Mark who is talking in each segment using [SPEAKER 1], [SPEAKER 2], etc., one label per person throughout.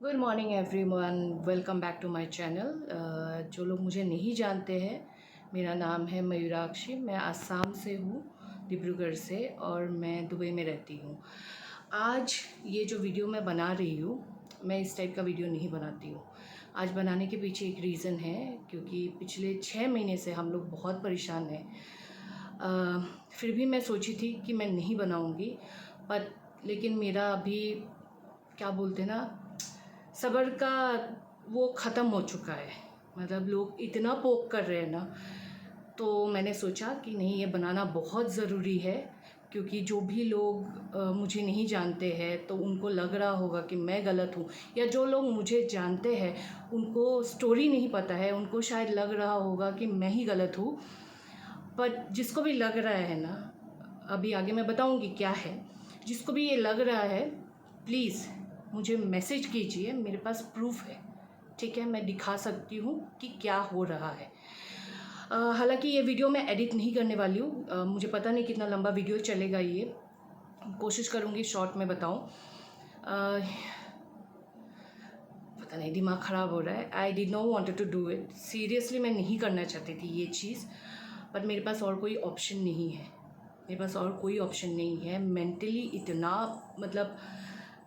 [SPEAKER 1] Good morning everyone, welcome back to my channel. जो लोग मुझे नहीं जानते हैं, मेरा नाम है मयूराक्षी। मैं आसाम से हूँ, डिब्रूगढ़ से, और मैं दुबई में रहती हूँ। आज ये जो वीडियो मैं बना रही हूँ, मैं इस टाइप का वीडियो नहीं बनाती हूँ। आज बनाने के पीछे एक रीज़न है, क्योंकि पिछले 6 महीने से हम लोग बहुत परेशान हैं। फिर भी मैं सोची थी कि मैं नहीं बनाऊँगी, पर लेकिन मेरा अभी क्या बोलते हैं ना, सब्र का वो ख़त्म हो चुका है। मतलब लोग इतना पोक कर रहे हैं ना, तो मैंने सोचा कि नहीं, ये बनाना बहुत ज़रूरी है। क्योंकि जो भी लोग मुझे नहीं जानते हैं, तो उनको लग रहा होगा कि मैं गलत हूँ, या जो लोग मुझे जानते हैं उनको स्टोरी नहीं पता है, उनको शायद लग रहा होगा कि मैं ही गलत हूँ। पर जिसको भी लग रहा है ना, अभी आगे मैं बताऊँगी क्या है, जिसको भी ये लग रहा है, प्लीज़ मुझे मैसेज कीजिए, मेरे पास प्रूफ है, ठीक है। मैं दिखा सकती हूँ कि क्या हो रहा है। हालांकि ये वीडियो मैं एडिट नहीं करने वाली हूँ। मुझे पता नहीं कितना लंबा वीडियो चलेगा, ये कोशिश करूँगी शॉर्ट में बताऊँ। पता नहीं, दिमाग ख़राब हो रहा है। I did not wanted to do it, seriously मैं नहीं करना चाहती थी ये चीज़, पर मेरे पास और कोई ऑप्शन नहीं है। मेरे पास और कोई ऑप्शन नहीं है। मेंटली इतना, मतलब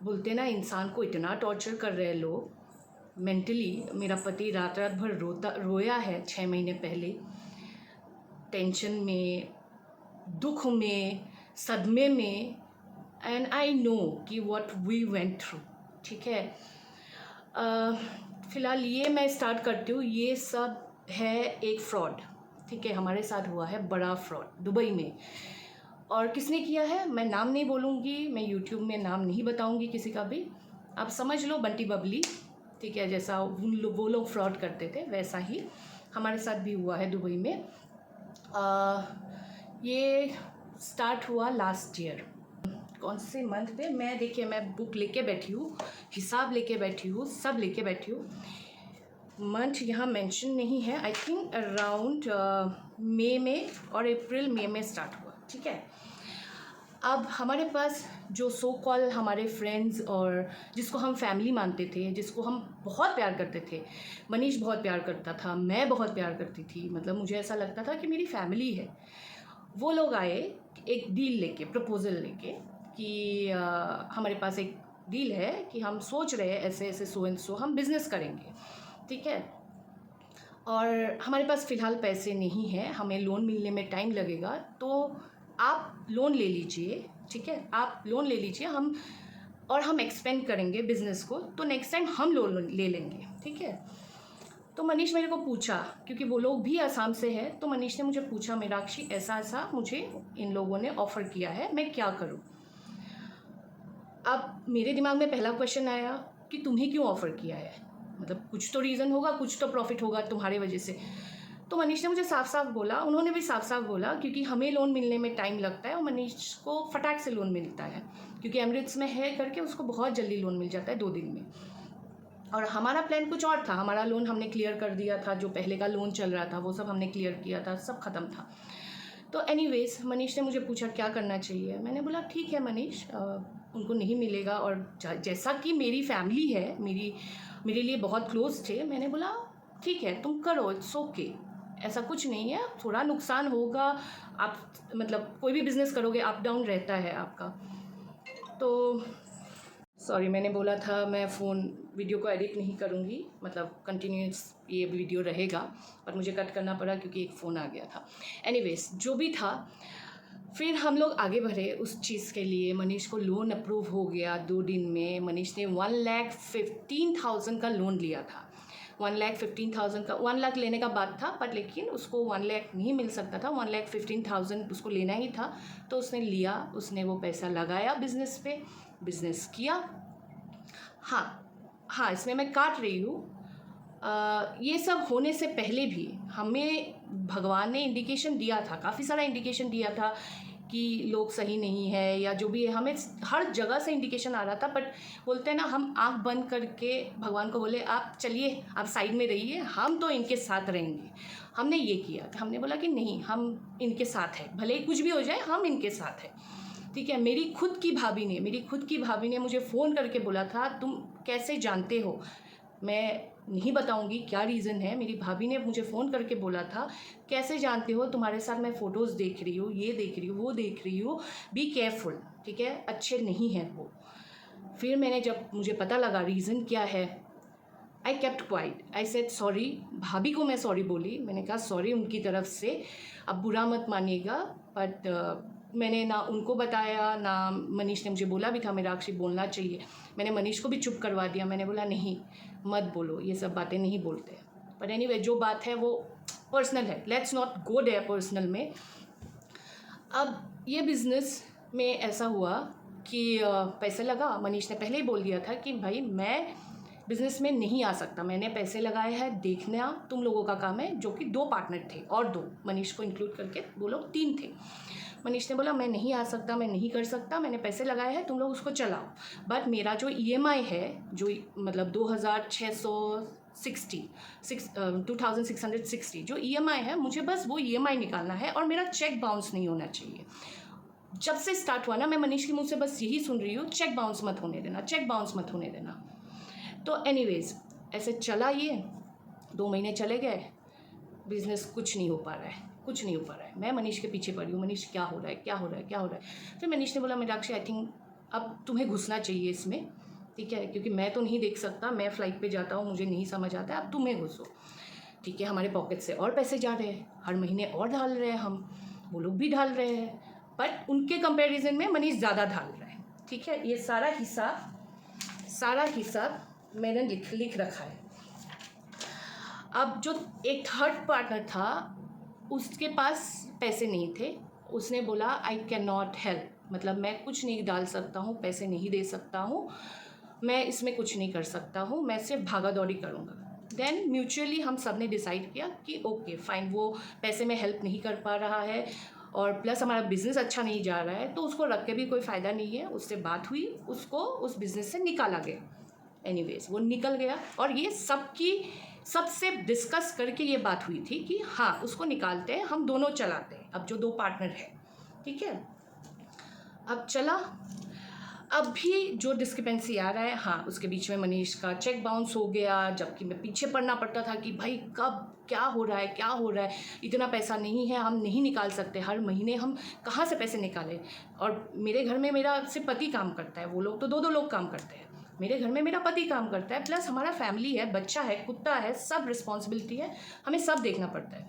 [SPEAKER 1] बोलते ना, इंसान को इतना टॉर्चर कर रहे हैं लोग मेंटली। मेरा पति रात रात भर रोया है 6 महीने पहले, टेंशन में, दुख में, सदमे में। एंड आई नो कि व्हाट वी वेंट थ्रू, ठीक है। फ़िलहाल ये मैं स्टार्ट करती हूँ। ये सब है एक फ्रॉड, ठीक है। हमारे साथ हुआ है बड़ा फ्रॉड दुबई में। और किसने किया है मैं नाम नहीं बोलूँगी, मैं यूट्यूब में नाम नहीं बताऊँगी किसी का भी। आप समझ लो बंटी बबली, ठीक है। जैसा वो लोग फ्रॉड करते थे, वैसा ही हमारे साथ भी हुआ है दुबई में। ये स्टार्ट हुआ लास्ट ईयर, कौन से मंथ पे, मैं देखिए, मैं बुक लेके बैठी हूँ, हिसाब लेके बैठी हूँ, सब लेके बैठी हूँ। मंथ यहाँ मेंशन नहीं है। आई थिंक अराउंड मई में और अप्रैल मई में स्टार्ट हुआ, ठीक है। अब हमारे पास जो सो कॉल हमारे फ्रेंड्स, और जिसको हम फैमिली मानते थे, जिसको हम बहुत प्यार करते थे, मनीष बहुत प्यार करता था, मैं बहुत प्यार करती थी, मतलब मुझे ऐसा लगता था कि मेरी फैमिली है। वो लोग आए एक डील लेके, प्रपोज़ल लेके, कि हमारे पास एक डील है कि हम सोच रहे हैं ऐसे ऐसे सो एंड सो हम बिज़नेस करेंगे, ठीक है। और हमारे पास फ़िलहाल पैसे नहीं हैं, हमें लोन मिलने में टाइम लगेगा, तो आप लोन ले लीजिए, ठीक है। आप लोन ले लीजिए, हम एक्सपेंड करेंगे बिज़नेस को, तो नेक्स्ट टाइम हम लोन ले लेंगे, ठीक है। तो मनीष मेरे को पूछा, क्योंकि वो लोग भी आसाम से है, तो मनीष ने मुझे पूछा, मीनाक्षी ऐसा ऐसा मुझे इन लोगों ने ऑफ़र किया है, मैं क्या करूं। अब मेरे दिमाग में पहला क्वेश्चन आया कि तुम्हें क्यों ऑफ़र किया है, मतलब कुछ तो रीज़न होगा, कुछ तो प्रॉफिट होगा तुम्हारे वजह से। तो मनीष ने मुझे साफ साफ बोला, उन्होंने भी साफ साफ बोला, क्योंकि हमें लोन मिलने में टाइम लगता है और मनीष को फटाक से लोन मिलता है, क्योंकि एमरेट्स में है करके उसको बहुत जल्दी लोन मिल जाता है 2 दिन में। और हमारा प्लान कुछ और था। हमारा लोन हमने क्लियर कर दिया था, जो पहले का लोन चल रहा था वो सब हमने क्लियर किया था, सब ख़त्म था। तो एनीवेज मनीष ने मुझे पूछा क्या करना चाहिए। मैंने बोला ठीक है मनीष, उनको नहीं मिलेगा, और जैसा कि मेरी फैमिली है, मेरे लिए बहुत क्लोज थे, मैंने बोला ठीक है तुम करो, इट्स ओके, ऐसा कुछ नहीं है, थोड़ा नुकसान होगा। आप मतलब कोई भी बिज़नेस करोगे, अप डाउन रहता है आपका। तो सॉरी, मैंने बोला था मैं वीडियो को एडिट नहीं करूँगी, मतलब कंटिन्यूस ये वीडियो रहेगा, पर मुझे कट करना पड़ा क्योंकि एक फ़ोन आ गया था। एनीवेज जो भी था, फिर हम लोग आगे बढ़े उस चीज़ के लिए। मनीष को लोन अप्रूव हो गया 2 दिन में। मनीष ने 1,15,000 का लोन लिया था। 1,15,000 का, 1 लाख लेने का बात था, पर लेकिन उसको 1 लाख नहीं मिल सकता था, 1,15,000 उसको लेना ही था। तो उसने लिया, उसने वो पैसा लगाया बिज़नेस पे, बिज़नेस किया। हाँ, इसमें मैं काट रही हूँ। ये सब होने से पहले भी हमें भगवान ने इंडिकेशन दिया था, काफ़ी सारा इंडिकेशन दिया था कि लोग सही नहीं है, या जो भी है, हमें हर जगह से इंडिकेशन आ रहा था। बट बोलते हैं ना, हम आंख बंद करके भगवान को बोले आप चलिए, आप साइड में रहिए, हम तो इनके साथ रहेंगे। हमने ये किया, हमने बोला कि नहीं, हम इनके साथ हैं, भले ही कुछ भी हो जाए, हम इनके साथ हैं। ठीक है। मेरी खुद की भाभी ने मुझे फ़ोन करके बोला था, तुम कैसे जानते हो? मैं नहीं बताऊंगी क्या रीज़न है। मेरी भाभी ने मुझे फ़ोन करके बोला था, कैसे जानते हो? तुम्हारे साथ मैं फ़ोटोज़ देख रही हूँ, ये देख रही हूँ, वो देख रही हूँ, बी केयरफुल, ठीक है, अच्छे नहीं हैं वो। फिर मैंने जब मुझे पता लगा रीज़न क्या है, I kept quite, I said sorry. भाभी को मैं सॉरी बोली, मैंने कहा सॉरी उनकी तरफ से, अब बुरा मत मानिएगा। बट मैंने ना उनको बताया, ना मनीष ने मुझे बोला भी था मीनाक्षी बोलना चाहिए। मैंने मनीष को भी चुप करवा दिया, मैंने बोला नहीं मत बोलो, ये सब बातें नहीं बोलते। बट एनीवे जो बात है वो पर्सनल है, let's not go their personal में। अब ये बिज़नेस में ऐसा हुआ कि पैसे लगा। मनीष ने पहले ही बोल दिया था कि भाई मैं बिज़नेस में नहीं आ सकता, मैंने पैसे लगाए हैं, देखना तुम लोगों का काम है। जो कि 2 पार्टनर थे और 2 मनीष को इंक्लूड करके वो लोग 3 थे। मनीष ने बोला मैं नहीं आ सकता, मैं नहीं कर सकता, मैंने पैसे लगाए हैं, तुम लोग उसको चलाओ। बट मेरा जो EMI है, जो मतलब 2660 जो EMI है, मुझे बस वो EMI निकालना है और मेरा चेक बाउंस नहीं होना चाहिए। जब से स्टार्ट हुआ ना, मैं मनीष के मुँह से बस यही सुन रही हूँ, चेक बाउंस मत होने देना, चेक बाउंस मत होने देना। तो एनीवेज़ ऐसे चला ये, 2 महीने चले गए, बिज़नेस कुछ नहीं हो पा रहा है, कुछ नहीं हो पा रहा है। मैं मनीष के पीछे पड़ी हूँ, मनीष क्या हो रहा है, क्या हो रहा है, क्या हो रहा है। फिर मनीष ने बोला मीनाक्षी आई थिंक अब तुम्हें घुसना चाहिए इसमें, ठीक है, क्योंकि मैं तो नहीं देख सकता, मैं फ़्लाइट पे जाता हूँ, मुझे नहीं समझ आता है, अब तुम्हें घुसो, ठीक है। हमारे पॉकेट से और पैसे जा रहे हैं, हर महीने और डाल रहे हैं हम, वो लोग भी डाल रहे हैं, बट उनके कंपैरिजन में मनीष ज़्यादा डाल रहे हैं, ठीक है। ये सारा हिसाब मैंने लिख रखा है। अब जो एक थर्ड पार्टनर था उसके पास पैसे नहीं थे, उसने बोला आई कैन नॉट हेल्प, मतलब मैं कुछ नहीं डाल सकता हूँ, पैसे नहीं दे सकता हूँ, मैं इसमें कुछ नहीं कर सकता हूँ, मैं सिर्फ भागा दौड़ी करूँगा। देन म्यूचुअली हम सब ने डिसाइड किया कि ओके फाइन, वो पैसे में हेल्प नहीं कर पा रहा है और प्लस हमारा बिज़नेस अच्छा नहीं जा रहा है, तो उसको रख के भी कोई फ़ायदा नहीं है। उससे बात हुई, उसको उस बिज़नेस से निकाला गया। एनीवेज वो निकल गया और ये सबसे डिस्कस करके ये बात हुई थी कि हाँ उसको निकालते हैं, हम दोनों चलाते हैं, अब जो 2 पार्टनर हैं, ठीक है। अब चला, अब भी जो डिस्क्रिपेंसी आ रहा है, हाँ उसके बीच में मनीष का चेक बाउंस हो गया, जबकि मैं पीछे पड़ना पड़ता था कि भाई कब क्या हो रहा है, इतना पैसा नहीं है, हम नहीं निकाल सकते, हर महीने हम कहाँ से पैसे निकालें। और मेरे घर में मेरा सिर्फ पति काम करता है, वो लोग तो 2-2 लोग काम करते हैं, मेरे घर में मेरा पति काम करता है, प्लस हमारा फैमिली है, बच्चा है, कुत्ता है, सब रिस्पॉन्सिबिलिटी है, हमें सब देखना पड़ता है।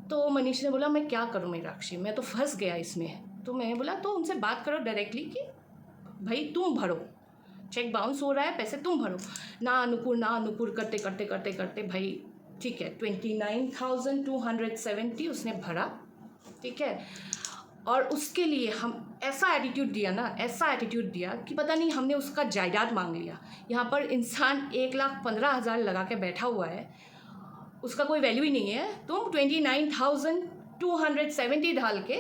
[SPEAKER 1] तो मनीष ने बोला मैं क्या करूँ मीनाक्षी, मैं तो फंस गया इसमें। तो मैंने बोला तो उनसे बात करो डायरेक्टली कि भाई तुम भरो, चेक बाउंस हो रहा है, पैसे तुम भरो। ना अनुपुर करते भाई ठीक है 29,270 उसने भरा, ठीक है। और उसके लिए हम ऐसा एटीट्यूड दिया कि पता नहीं हमने उसका जायदाद मांग लिया। यहाँ पर इंसान 1,15,000 लगा के बैठा हुआ है, उसका कोई वैल्यू ही नहीं है, तुम 29,270 डाल के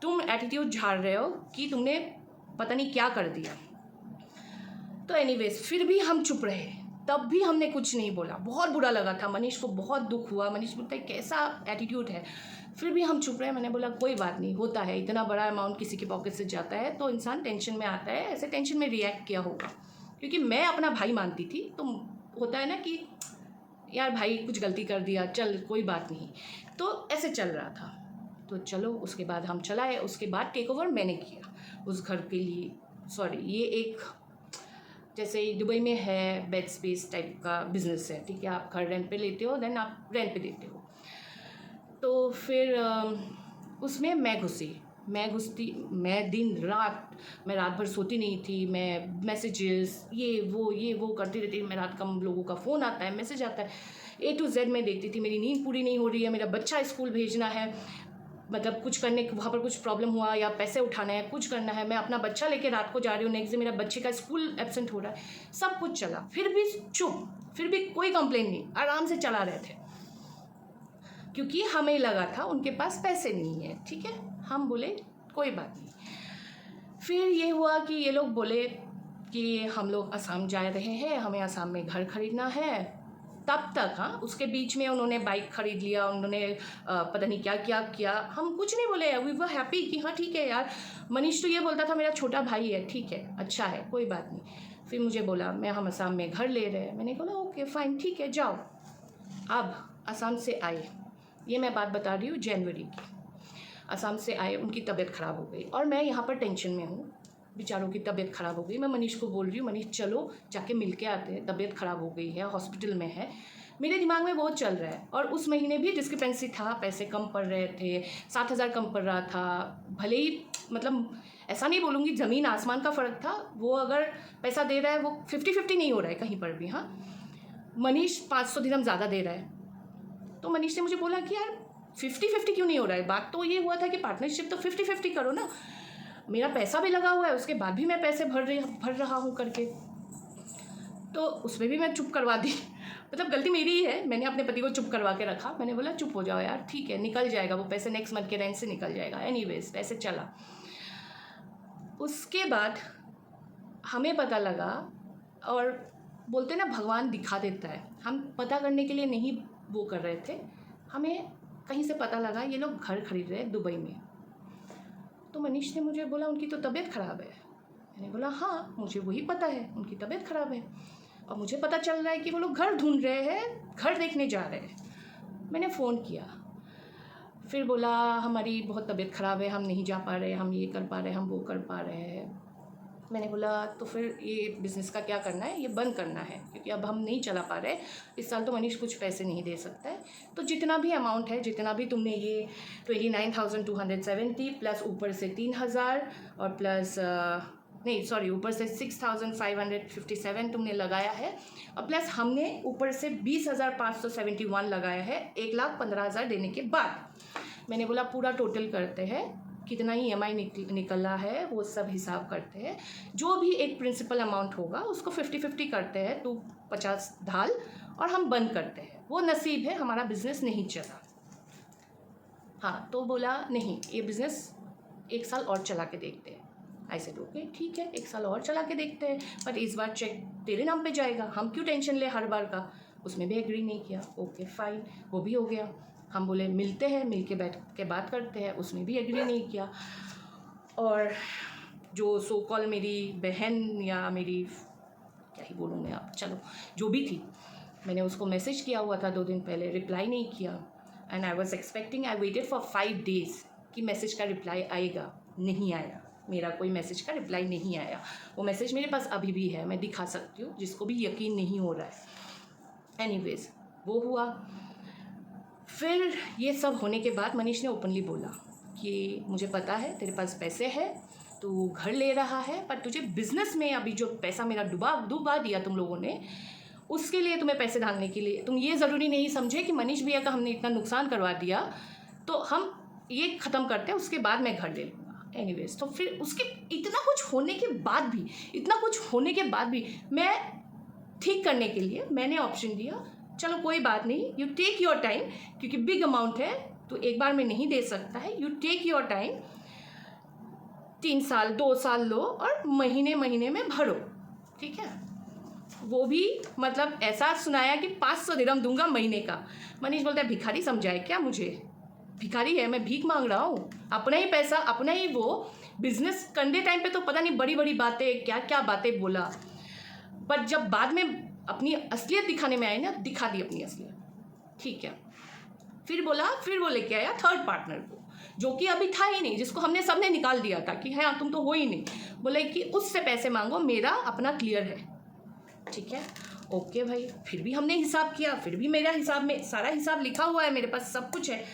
[SPEAKER 1] तुम एटीट्यूड झाड़ रहे हो कि तुमने पता नहीं क्या कर दिया। तो एनीवेज फिर भी हम चुप रहे, तब भी हमने कुछ नहीं बोला। बहुत बुरा लगा था, मनीष को बहुत दुख हुआ, मनीष बोलता है कैसा एटीट्यूड है, फिर भी हम चुप रहे। मैंने बोला कोई बात नहीं, होता है, इतना बड़ा अमाउंट किसी के पॉकेट से जाता है तो इंसान टेंशन में आता है, ऐसे टेंशन में रिएक्ट किया होगा, क्योंकि मैं अपना भाई मानती थी, तो होता है ना कि यार भाई कुछ गलती कर दिया, चल कोई बात नहीं, तो ऐसे चल रहा था। तो चलो उसके बाद हम चलाए, उसके बाद टेक ओवर मैंने किया उस घर के लिए। सॉरी, ये एक जैसे दुबई में है बेड स्पेस टाइप का बिज़नेस है, ठीक है, आप घर रेंट पे लेते हो, देन आप रेंट पे देते हो। तो फिर उसमें मैं घुसती, मैं रात भर सोती नहीं थी, मैं मैसेजेस ये वो करती रहती। मैं रात का लोगों का फ़ोन आता है, मैसेज आता है, A to Z मैं देखती थी। मेरी नींद पूरी नहीं हो रही है, मेरा बच्चा स्कूल भेजना है, मतलब कुछ करने, वहाँ पर कुछ प्रॉब्लम हुआ या पैसे उठाना है, कुछ करना है, मैं अपना बच्चा लेके रात को जा रही हूँ, नेक्स्ट डे मेरा बच्चे का स्कूल एब्सेंट हो रहा है, सब कुछ चला, फिर भी चुप, फिर भी कोई कंप्लेन नहीं, आराम से चला रहे थे, क्योंकि हमें लगा था उनके पास पैसे नहीं है, ठीक है। हम बोले कोई बात नहीं। फिर ये हुआ कि ये लोग बोले कि हम लोग असम जा रहे हैं, हमें असम में घर खरीदना है, तब तक। हाँ, उसके बीच में उन्होंने बाइक खरीद लिया, उन्होंने पता नहीं क्या क्या किया, हम कुछ नहीं बोले, वी वर हैप्पी कि हाँ ठीक है यार। मनीष तो ये बोलता था मेरा छोटा भाई है, ठीक है, अच्छा है, कोई बात नहीं। फिर मुझे बोला मैं हम असम में घर ले रहे हैं। मैंने बोला ओके फाइन, ठीक है, जाओ। अब असम से आए, ये मैं बात बता रही हूँ जनवरी की। असम से आए, उनकी तबीयत ख़राब हो गई और मैं यहाँ पर टेंशन में हूँ, बेचारों की तबीयत ख़राब हो गई। मैं मनीष को बोल रही हूँ, मनीष चलो जाके मिल के आते हैं, तबीयत ख़राब हो गई है, हॉस्पिटल में है। मेरे दिमाग में बहुत चल रहा है। और उस महीने भी डिस्क्रिपेंसी था, पैसे कम पड़ रहे थे, 7,000 कम पड़ रहा था। भले ही मतलब ऐसा नहीं बोलूँगी ज़मीन आसमान का फ़र्क था, वो अगर पैसा दे रहा है वो 50-50 नहीं हो रहा है कहीं पर भी। हाँ, मनीष 500 दिरहम ज़्यादा दे रहा है। तो मनीष ने मुझे बोला कि यार 50-50 क्यों नहीं हो रहा है? बात तो ये हुआ था कि पार्टनरशिप तो 50-50 करो ना, मेरा पैसा भी लगा हुआ है, उसके बाद भी मैं पैसे भर रहा हूँ करके। तो उसमें भी मैं चुप करवा दी। मतलब गलती मेरी ही है, मैंने अपने पति को चुप करवा के रखा। मैंने बोला चुप हो जाओ यार, ठीक है, निकल जाएगा वो पैसे, नेक्स्ट मंथ के रेंट से निकल जाएगा, एनीवेज पैसे चला। उसके बाद हमें पता लगा, और बोलते ना भगवान दिखा देता है, हम पता करने के लिए नहीं वो कर रहे थे, हमें कहीं से पता लगा ये लोग घर खरीद रहे हैं दुबई में। तो मनीष ने मुझे बोला उनकी तो तबीयत ख़राब है। मैंने बोला हाँ, मुझे वही पता है, उनकी तबीयत ख़राब है, और मुझे पता चल रहा है कि वो लोग घर ढूंढ रहे हैं, घर देखने जा रहे हैं। मैंने फ़ोन किया, फिर बोला हमारी बहुत तबीयत ख़राब है, हम नहीं जा पा रहे, हम ये कर पा रहे, हम वो कर पा रहे हैं। मैंने बोला तो फिर ये बिज़नेस का क्या करना है, ये बंद करना है, क्योंकि अब हम नहीं चला पा रहे, इस साल तो मनीष कुछ पैसे नहीं दे सकता है। तो जितना भी अमाउंट है, जितना भी तुमने ये 29,270 प्लस ऊपर से 3,000 और प्लस नहीं सॉरी ऊपर से 6,557 तुमने लगाया है, और प्लस हमने ऊपर से 20,571 लगाया है 1,15,000 देने के बाद। मैंने बोला पूरा टोटल करते हैं, कितना ही EMI निकला है वो सब हिसाब करते हैं, जो भी एक प्रिंसिपल अमाउंट होगा उसको 50-50 करते हैं, 250 ढाल, और हम बंद करते हैं। वो नसीब है, हमारा बिज़नेस नहीं चला। हाँ, तो बोला नहीं, ये बिज़नेस 1 साल और चला के देखते हैं। ऐसे ओके ठीक है, 1 साल और चला के देखते हैं, पर इस बार चेक तेरे नाम पे जाएगा, हम क्यों टेंशन ले हर बार का। उसमें भी एग्री नहीं किया। ओके फाइन, वो भी हो गया। हम बोले मिलते हैं, मिल के बैठ के बात करते हैं, उसमें भी एग्री नहीं किया। और जो सो कॉल मेरी बहन या मेरी क्या ही बोलूँ मैं, आप चलो जो भी थी, मैंने उसको मैसेज किया हुआ था 2 दिन पहले, रिप्लाई नहीं किया। And I was expecting, I waited for 5 days कि मैसेज का रिप्लाई आएगा, नहीं आया। मेरा कोई मैसेज का रिप्लाई नहीं आया। वो मैसेज मेरे पास अभी भी है, मैं दिखा सकती हूँ, जिसको भी यकीन नहीं हो रहा है। एनीवेज वो हुआ। फिर ये सब होने के बाद मनीष ने ओपनली बोला कि मुझे पता है तेरे पास पैसे है, तू घर ले रहा है, पर तुझे बिज़नेस में अभी जो पैसा मेरा डुबा दिया तुम लोगों ने, उसके लिए तुम्हें पैसे डालने के लिए तुम ये ज़रूरी नहीं समझे कि मनीष भैया का हमने इतना नुकसान करवा दिया तो हम ये ख़त्म करते हैं, उसके बाद मैं घर ले लूँगा। एनीवेज तो फिर उसके इतना कुछ होने के बाद भी मैं ठीक करने के लिए मैंने ऑप्शन दिया, चलो कोई बात नहीं, यू टेक योर टाइम, क्योंकि बिग अमाउंट है तो एक बार में नहीं दे सकता है, यू टेक योर टाइम, 3 साल 2 साल लो और महीने में भरो, ठीक है। वो भी मतलब ऐसा सुनाया कि 500 दिरहम दूंगा महीने का। मनीष बोलता है भिखारी समझाए क्या मुझे, भिखारी है मैं, भीख मांग रहा हूँ, अपना ही पैसा अपना ही वो बिजनेस करने टाइम पे तो पता नहीं बड़ी बड़ी बातें क्या क्या बातें बोला, बट जब बाद में अपनी असलियत दिखाने में आए ना, दिखा दी अपनी असलियत, ठीक है। फिर वो लेके आया थर्ड पार्टनर को, जो कि अभी था ही नहीं, जिसको हमने सबने निकाल दिया था कि हाँ तुम तो हो ही नहीं। बोले कि उससे पैसे मांगो, मेरा अपना क्लियर है, ठीक है। ओके भाई, फिर भी हमने हिसाब किया, फिर भी मेरा हिसाब में सारा हिसाब लिखा हुआ है, मेरे पास सब कुछ है,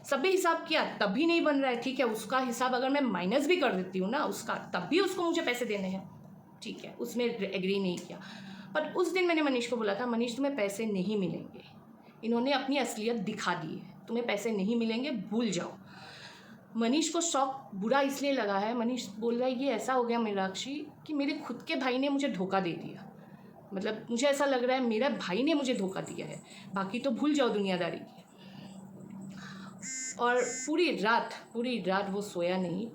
[SPEAKER 1] सब भी हिसाब किया, तब भी नहीं बन रहा है, ठीक है। उसका हिसाब अगर मैं माइनस भी कर देती हूँ ना उसका, तब भी उसको मुझे पैसे देने हैं, ठीक है। उसमें एग्री नहीं किया। पर उस दिन मैंने मनीष को बोला था, मनीष तुम्हें पैसे नहीं मिलेंगे, इन्होंने अपनी असलियत दिखा दी है, तुम्हें पैसे नहीं मिलेंगे, भूल जाओ। मनीष को शौक बुरा इसलिए लगा है, मनीष बोल रहा है ये ऐसा हो गया मीनाक्षी कि मेरे खुद के भाई ने मुझे धोखा दे दिया, मतलब मुझे ऐसा लग रहा है मेरा भाई ने मुझे धोखा दिया है, बाकी तो भूल जाओ दुनियादारी की। और पूरी रात वो सोया नहीं,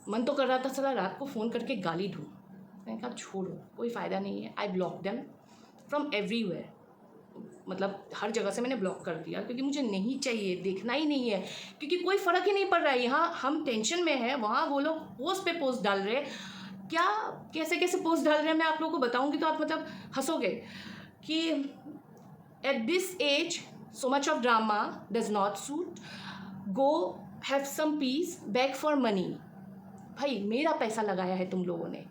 [SPEAKER 1] मन तो कर रहा था चला रात को फ़ोन करके गाली दूँ, मैंने कहा छोड़ो कोई फ़ायदा नहीं है, I block them from everywhere. मतलब हर जगह से मैंने ब्लॉक कर दिया, क्योंकि मुझे नहीं चाहिए, देखना ही नहीं है, क्योंकि कोई फ़र्क ही नहीं पड़ रहा है। यहाँ हम टेंशन में हैं, वहाँ वो लोग पोस्ट पे पोस्ट डाल रहे हैं, क्या कैसे कैसे पोस्ट डाल रहे हैं, मैं आप लोगों को बताऊँगी तो आप मतलब हंसोगे कि at this age so much of drama does not suit, go have some peace, beg for money। भाई मेरा पैसा लगाया है तुम लोगों ने,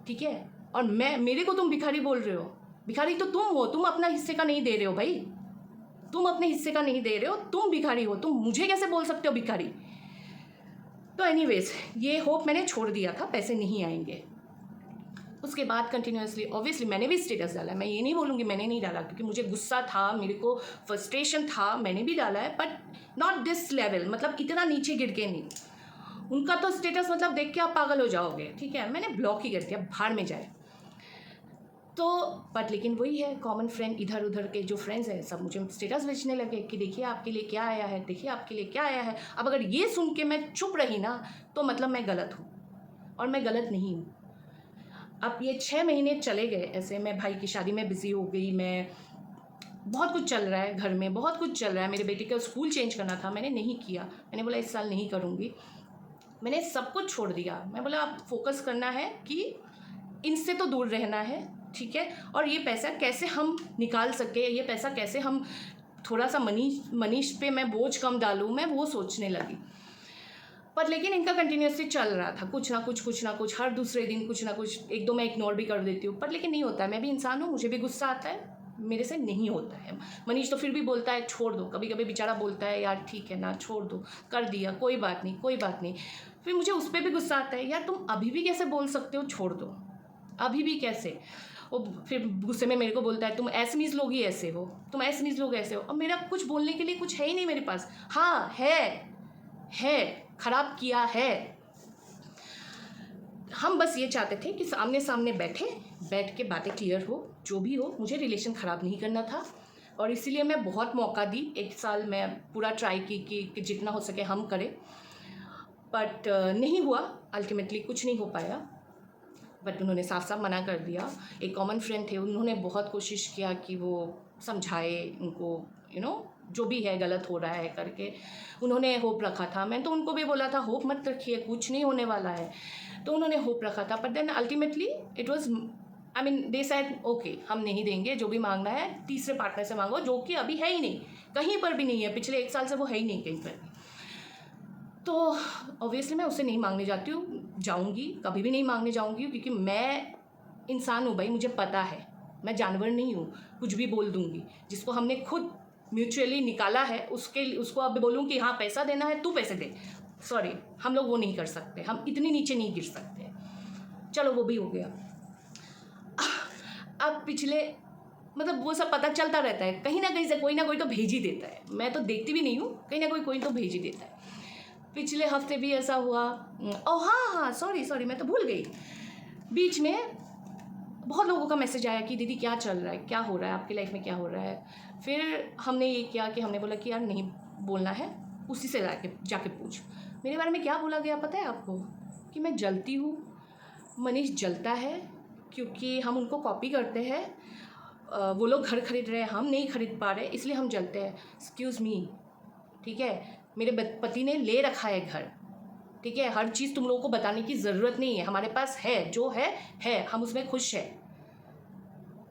[SPEAKER 1] ठीक है, और मेरे को तुम भिखारी बोल रहे हो। भिखारी तो तुम हो, तुम अपना हिस्से का नहीं दे रहे हो भाई, तुम अपने हिस्से का नहीं दे रहे हो, तुम भिखारी हो, तुम मुझे कैसे बोल सकते हो भिखारी। तो एनीवेज ये होप मैंने छोड़ दिया था, पैसे नहीं आएंगे। उसके बाद कंटिन्यूसली ऑब्वियसली मैंने भी स्टेटस डाला है, मैं ये नहीं बोलूँगी मैंने नहीं डाला, क्योंकि मुझे गुस्सा था, मेरे को फ्रस्ट्रेशन था, मैंने भी डाला है, बट नॉट दिस लेवल, मतलब इतना नीचे गिर के नहीं। उनका तो स्टेटस मतलब देख के आप पागल हो जाओगे, ठीक है, मैंने ब्लॉक ही कर दिया, भाड़ में जाए। तो बट लेकिन वही है, कॉमन फ्रेंड इधर उधर के जो फ्रेंड्स हैं सब मुझे स्टेटस भेजने लगे कि देखिए आपके लिए क्या आया है, देखिए आपके लिए क्या आया है। अब अगर ये सुन के मैं चुप रही ना तो मतलब मैं गलत हूँ, और मैं गलत नहीं हूँ। अब ये 6 महीने चले गए ऐसे, मैं भाई की शादी में बिज़ी हो गई, मैं बहुत कुछ चल रहा है घर में, बहुत कुछ चल रहा है, मेरे बेटे का स्कूल चेंज करना था, मैंने नहीं किया, मैंने बोला इस साल नहीं करूँगी, मैंने सब कुछ छोड़ दिया। मैं बोला आप फोकस करना है कि इनसे तो दूर रहना है, ठीक है, और ये पैसा कैसे हम निकाल सके, ये पैसा कैसे हम थोड़ा सा मनीष पे मैं बोझ कम डालूँ, मैं वो सोचने लगी। पर लेकिन इनका कंटिन्यूसली चल रहा था, कुछ ना कुछ हर दूसरे दिन कुछ ना कुछ, एक दो मैं इग्नोर भी कर देती हूँ, पर लेकिन नहीं होता है, मैं भी इंसान हूँ, मुझे भी गुस्सा आता है, मेरे से नहीं होता है। मनीष तो फिर भी बोलता है छोड़ दो, कभी कभी बेचारा बोलता है यार ठीक है ना छोड़ दो, कर दिया, कोई बात नहीं कोई बात नहीं। फिर मुझे उस पर भी गुस्सा आता है, यार तुम अभी भी कैसे बोल सकते हो छोड़ दो, अभी भी कैसे। वो फिर गुस्से में मेरे को बोलता है तुम ऐसमीज़ लोग ही ऐसे हो, तुम ऐसमीज़ लोग ऐसे हो। अब मेरा कुछ बोलने के लिए कुछ है ही नहीं मेरे पास। हाँ है खराब किया है। हम बस ये चाहते थे कि सामने सामने बैठ के बातें क्लियर हो, जो भी हो, मुझे रिलेशन ख़राब नहीं करना था, और इसीलिए मैं बहुत मौका दी। 1 साल मैं पूरा ट्राई की कि जितना हो सके हम करें, बट नहीं हुआ, अल्टीमेटली कुछ नहीं हो पाया। बट उन्होंने साफ साफ मना कर दिया। एक कॉमन फ्रेंड थे, उन्होंने बहुत कोशिश किया कि वो समझाए उनको, जो भी है गलत हो रहा है करके, उन्होंने होप रखा था। मैं तो उनको भी बोला था होप मत रखिए, कुछ नहीं होने वाला है, तो उन्होंने होप रखा था, but then ultimately it was they said okay हम नहीं देंगे, जो भी मांगना है तीसरे पार्टनर से मांगो, जो कि अभी है ही नहीं, कहीं पर भी नहीं है, पिछले 1 साल से वो है ही नहीं कहीं पर। तो ऑब्वियसली मैं उससे नहीं मांगने जाऊँगी, कभी भी नहीं मांगने जाऊँगी, क्योंकि मैं इंसान हूँ भाई, मुझे पता है मैं जानवर नहीं हूँ, कुछ भी बोल दूँगी। जिसको हमने खुद म्यूचुअली निकाला है उसको अब बोलूँ कि हाँ पैसा देना है तू पैसे दे, सॉरी हम लोग वो नहीं कर सकते, हम इतनी नीचे नहीं गिर सकते। चलो वो भी हो गया। अब पिछले मतलब वो सब पता चलता रहता है, कहीं ना कहीं से कोई ना कोई तो भेज ही देता है, मैं तो देखती भी नहीं हूँ, कहीं ना कोई तो भेज ही देता है। पिछले हफ्ते भी ऐसा हुआ। ओह हाँ सॉरी मैं तो भूल गई। बीच में बहुत लोगों का मैसेज आया कि दीदी क्या चल रहा है, क्या हो रहा है आपकी लाइफ में, क्या हो रहा है। फिर हमने ये किया कि हमने बोला कि यार नहीं बोलना है, उसी से जाके पूछ। मेरे बारे में क्या बोला गया पता है आपको, कि मैं जलती हूँ, मनीष जलता है क्योंकि हम उनको कॉपी करते हैं, वो लोग घर खरीद रहे हैं हम नहीं खरीद पा रहे इसलिए हम जलते हैं। एक्सक्यूज़ मी, ठीक है, मेरे पति ने ले रखा है घर, ठीक है, हर चीज़ तुम लोगों को बताने की ज़रूरत नहीं है, हमारे पास है, जो है हम उसमें खुश हैं,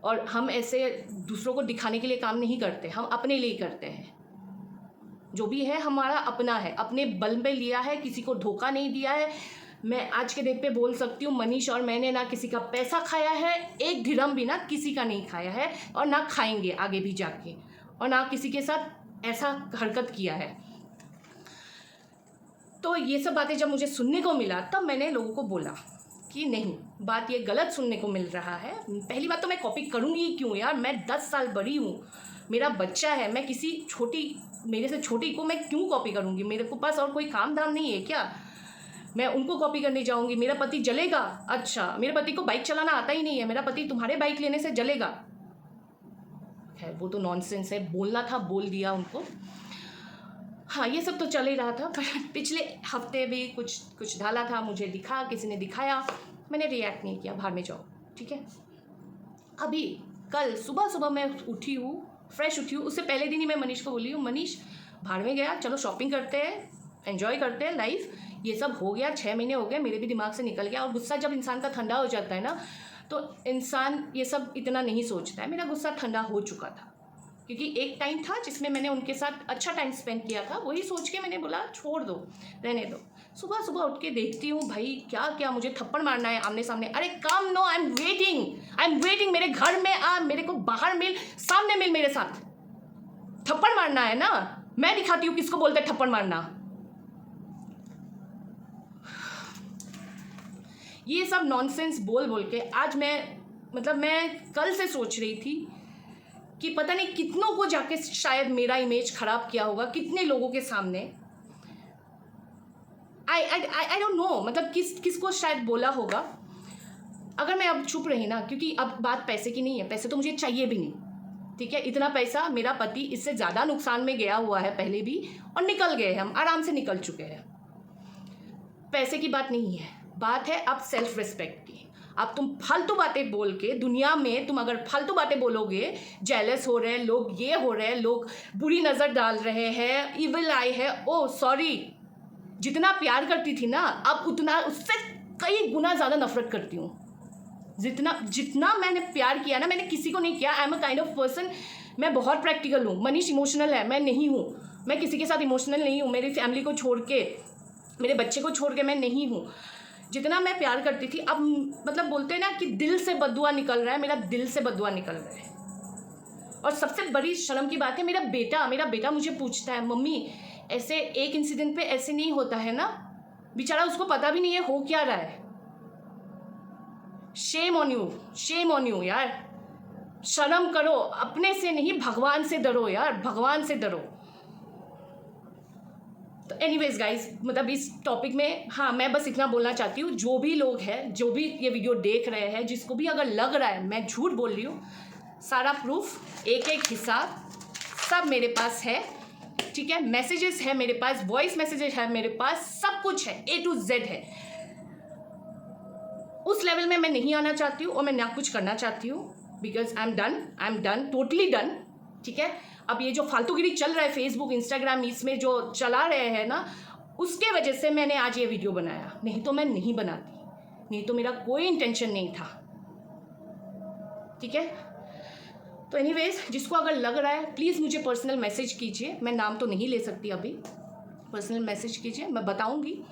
[SPEAKER 1] और हम ऐसे दूसरों को दिखाने के लिए काम नहीं करते, हम अपने लिए करते हैं। जो भी है हमारा अपना है, अपने बल में लिया है, किसी को धोखा नहीं दिया है। मैं आज के डेट पे बोल सकती हूँ मनीष और मैंने ना किसी का पैसा खाया है, 1 दिरहम भी ना किसी का नहीं खाया है, और ना खाएंगे आगे भी जाके, और ना किसी के साथ ऐसा हरकत किया है। तो ये सब बातें जब मुझे सुनने को मिला तब मैंने लोगों को बोला कि नहीं, बात ये गलत सुनने को मिल रहा है। पहली बात तो मैं कॉपी करूँगी क्यों यार, मैं 10 साल बड़ी हूँ, मेरा बच्चा है, मैं किसी मेरे से छोटी को मैं क्यों कॉपी करूँगी, मेरे को पास और कोई काम धाम नहीं है क्या, मैं उनको कॉपी करने जाऊँगी। मेरा पति जलेगा, अच्छा मेरे पति को बाइक चलाना आता ही नहीं है, मेरा पति तुम्हारे बाइक लेने से जलेगा, है वो तो नॉनसेंस है, बोलना था बोल दिया उनको। हाँ ये सब तो चल ही रहा था, पर पिछले हफ्ते भी कुछ डाला था, मुझे दिखा, किसी ने दिखाया, मैंने रिएक्ट नहीं किया, बाहर में जाओ, ठीक है। अभी कल सुबह मैं उठी हूँ फ्रेश उठी हूँ। उससे पहले दिन ही मैं मनीष को बोली हूँ, मनीष बाहर में गया, चलो शॉपिंग करते हैं, एंजॉय करते हैं लाइफ। ये सब हो गया, 6 महीने हो गए, मेरे भी दिमाग से निकल गया। और गुस्सा जब इंसान का ठंडा हो जाता है ना, तो इंसान ये सब इतना नहीं सोचता है। मेरा गुस्सा ठंडा हो चुका था, क्योंकि एक टाइम था जिसमें मैंने उनके साथ अच्छा टाइम स्पेंड किया था। वही सोच के मैंने बोला छोड़ दो, रहने दो। सुबह सुबह उठ के देखती हूँ, भाई क्या क्या मुझे थप्पड़ मारना है आमने सामने। अरे कम नो, आई एम वेटिंग, मेरे घर में आ, मेरे को बाहर मिल, सामने मिल मेरे साथ। थप्पड़ मारना है ना, मैं दिखाती हूँ किसको बोलते हैं थप्पड़ मारना। ये सब नॉनसेंस बोल बोल के आज मैं कल से सोच रही थी कि पता नहीं कितनों को जाके शायद मेरा इमेज खराब किया होगा, कितने लोगों के सामने। आई डोंट नो, मतलब किसको शायद बोला होगा। अगर मैं अब चुप रही ना, क्योंकि अब बात पैसे की नहीं है, पैसे तो मुझे चाहिए भी नहीं, ठीक है। इतना पैसा, मेरा पति इससे ज़्यादा नुकसान में गया हुआ है पहले भी, और निकल गए, हम आराम से निकल चुके हैं। पैसे की बात नहीं है, बात है अब सेल्फ रिस्पेक्ट की। अब तुम फालतू बातें बोल के दुनिया में, तुम अगर फालतू बातें बोलोगे, जेलस हो रहे हैं लोग, ये हो रहे हैं लोग, बुरी नज़र डाल रहे हैं, इविल आई है, ओ सॉरी। जितना प्यार करती थी ना, अब उतना उससे कई गुना ज़्यादा नफरत करती हूँ। जितना मैंने प्यार किया ना, मैंने किसी को नहीं किया। I am a kind of person, मैं बहुत प्रैक्टिकल हूँ। मनीष इमोशनल है, मैं नहीं हूँ। मैं किसी के साथ इमोशनल नहीं हूँ। मेरी फैमिली को छोड़ के, मेरे बच्चे को छोड़ के मैं नहीं हूँ। जितना मैं प्यार करती थी, अब मतलब बोलते हैं ना कि दिल से बददुआ निकल रहा है, मेरा दिल से बददुआ निकल रहा है। और सबसे बड़ी शर्म की बात है, मेरा बेटा मुझे पूछता है, मम्मी ऐसे एक इंसिडेंट पे ऐसे नहीं होता है ना। बेचारा उसको पता भी नहीं है हो क्या रहा है। शेम ऑन यू यार, शर्म करो। अपने से नहीं, भगवान से डरो यार, भगवान से डरो। तो एनीवेज गाइज, मतलब इस टॉपिक में हाँ, मैं बस इतना बोलना चाहती हूँ, जो भी लोग हैं, जो भी ये वीडियो देख रहे हैं, जिसको भी अगर लग रहा है मैं झूठ बोल रही हूँ, सारा प्रूफ, एक एक हिसाब सब मेरे पास है, ठीक है। मैसेजेस है मेरे पास, वॉइस मैसेजेस है मेरे पास, सब कुछ है, A to Z है। उस लेवल में मैं नहीं आना चाहती हूँ और मैं ना कुछ करना चाहती हूँ, because I am done, totally done, ठीक है। अब ये जो फालतूगिरी चल रहा है फेसबुक, इंस्टाग्राम, इसमें जो चला रहे हैं ना, उसके वजह से मैंने आज ये वीडियो बनाया, नहीं तो मैं नहीं बनाती, नहीं तो मेरा कोई इंटेंशन नहीं था, ठीक है। तो एनीवेज, जिसको अगर लग रहा है प्लीज़ मुझे पर्सनल मैसेज कीजिए, मैं नाम तो नहीं ले सकती अभी, पर्सनल मैसेज कीजिए, मैं बताऊंगी।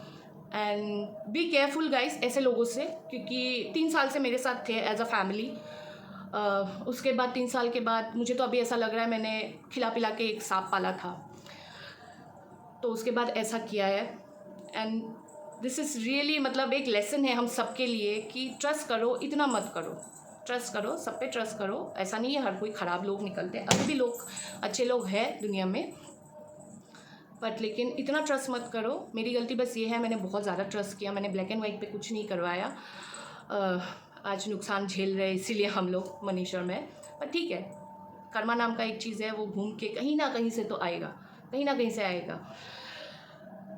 [SPEAKER 1] एंड बी केयरफुल गाइस ऐसे लोगों से, क्योंकि 3 साल से मेरे साथ थे एज अ फैमिली। उसके बाद 3 साल के बाद मुझे तो अभी ऐसा लग रहा है मैंने खिला पिला के एक सांप पाला था, तो उसके बाद ऐसा किया है। एंड दिस इज़ रियली, मतलब एक लेसन है हम सबके लिए कि ट्रस्ट करो, इतना मत करो, ट्रस्ट करो, सब पे ट्रस्ट करो। ऐसा नहीं है हर कोई ख़राब लोग निकलते हैं, अभी भी लोग अच्छे लोग हैं दुनिया में, बट लेकिन इतना ट्रस्ट मत करो। मेरी गलती बस ये है, मैंने बहुत ज़्यादा ट्रस्ट किया, मैंने ब्लैक एंड वाइट पे कुछ नहीं करवाया। आज नुकसान झेल रहे इसीलिए हम लोग, मनीष और मैं, पर ठीक है, कर्मा नाम का एक चीज़ है, वो घूम के कहीं ना कहीं से तो आएगा, कहीं ना कहीं से आएगा।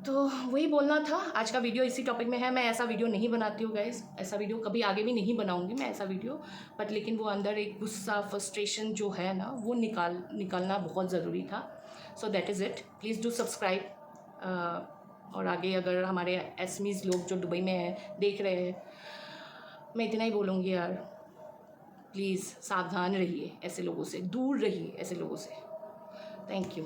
[SPEAKER 1] तो वही बोलना था, आज का वीडियो इसी टॉपिक में है। मैं ऐसा वीडियो नहीं बनाती हूँ गाइस, ऐसा वीडियो कभी आगे भी नहीं बनाऊँगी मैं ऐसा वीडियो, बट लेकिन वो अंदर एक गुस्सा, फ्रस्ट्रेशन जो है ना, वो निकालना बहुत ज़रूरी था। So that is it, please do subscribe. और आगे अगर हमारे एसमीज़ लोग जो दुबई में हैं देख रहे हैं, मैं इतना ही बोलूँगी यार, प्लीज़ सावधान रहिए, ऐसे लोगों से दूर रहिए, ऐसे लोगों से। Thank you.